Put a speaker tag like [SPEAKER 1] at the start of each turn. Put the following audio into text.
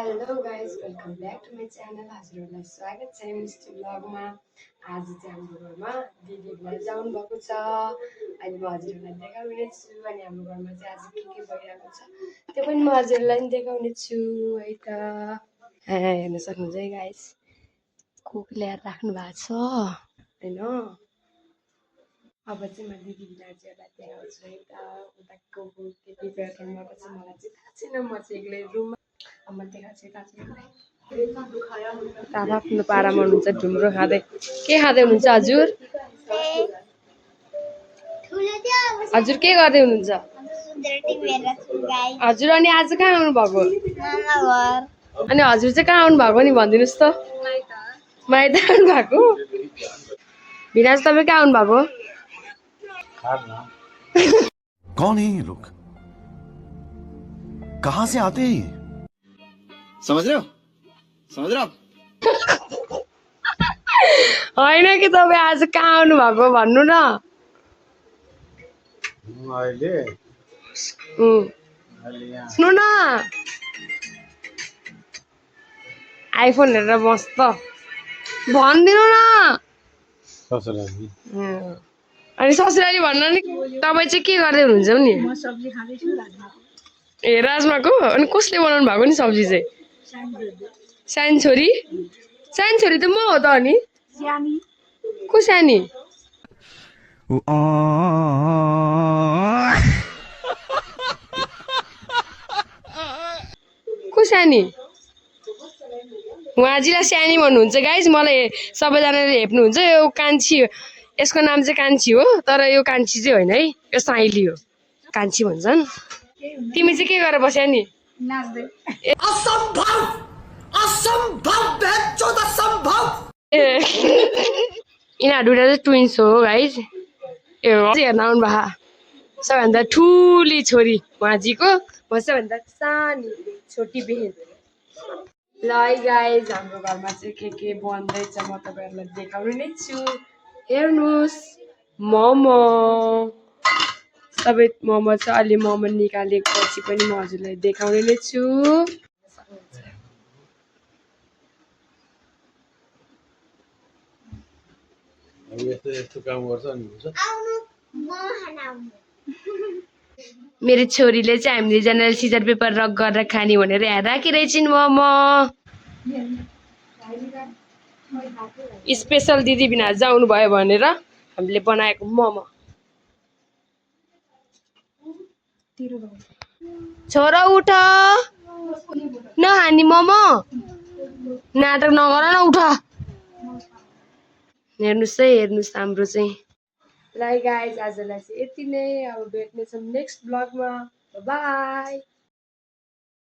[SPEAKER 1] Hello guys welcome back to my channel. हजुरहरूलाई स्वागत छ मिस्टी ब्लगमा। आज चाहिँ हाम्रो घरमा दिदी घर जाउनु भएको छ। अहिले म हजुरहरूलाई देखाउने छु अनि हाम्रो घरमा चाहिँ आज के भइरहेको छ त्यो पनि म हजुरहरूलाई देखाउने छु है त। हेर्न सक्नुहुन्छ है गाइज, कुक ल्याएर राख्नु भएको छ होइन। अब चाहिँ म दिदी दाजुहरूलाई देखाउँछु है त। उता को के गर्नु भएको छ मलाई चाहिँ थाहा छैन, म चाहिँ एक्लै रुममा आफ्नो पारामा हुनुहुन्छ, ढुङ्ग्रो खाँदै। के खाँदै हुनुहुन्छ हजुर? हजुर के गर्दै हुनुहुन्छ हजुर? अनि आज कहाँ आउनु भएको? अनि हजुर चाहिँ कहाँ आउनु भएको नि भनिदिनुहोस् त। माइत आउनु भएको? विराज तपाईँ कहाँ आउनु भएको?
[SPEAKER 2] कौन है ये लोग? कहाँ से आते हैं? समझ रहे हो? समझ रहे हो?
[SPEAKER 1] होइन कि तपाईँ आज कहाँ आउनु भएको भन्नु न। सुन्नु न, आइफोन हेरेर मस्त भनिदिनु न। अनि ससुराली भन्न नि। तपाईँ चाहिँ के गर्दै हुनुहुन्छ नि? ए राजमाको? अनि कसले बनाउनु भएको नि सब्जी चाहिँ? सानो छोरी? सानो छोरी त म हो त। अनि को सानी? को सानी? उहाँजीलाई सानी भन्नुहुन्छ गाइज। मलाई सबैजनाले हेप्नुहुन्छ। यो कान्छी, यसको नाम चाहिँ कान्छी हो, तर यो कान्छी चाहिँ होइन है, यो साइली हो। कान्छी भन्छन्। तिमी चाहिँ के गरेर बस्या नि?
[SPEAKER 2] असंभव, असंभव, बेचोद असंभव।
[SPEAKER 1] ए यिनीहरू दुइटा चाहिँ ट्विन्स हो गाइज। ए हेर्न आउनु भए सबैभन्दा ठुली छोरी उहाँजीको, म सबैभन्दा सानी छोटी बहिनी। ल है गाइज, हाम्रो घरमा चाहिँ के बन्दैछ म तपाईँहरूलाई देखाउने नै छु। हेर्नुहोस्, मोमो। सबै मोमो छ। अलि मोमो निकालेपछि पनि म हजुरलाई देखाउने नै छु। मेरो छोरीले चाहिँ हामीले जनाले सिजर पेपर रक गरेर खाने भनेर यहाँ राखिरहेछन् मोमो। स्पेसल दिदी बिना जाउनु भयो भनेर हामीले बनाएको मोमो। छोरा उठ, नखाने मोमो? नाटक नगर न, उठ। हेर्नुहोस् है, हेर्नुहोस् हाम्रो चाहिँ। ल गाइज, आजलाई चाहिँ यति नै। अब भेट्नेछौँ नेक्स्ट ब्लगमा। बाई।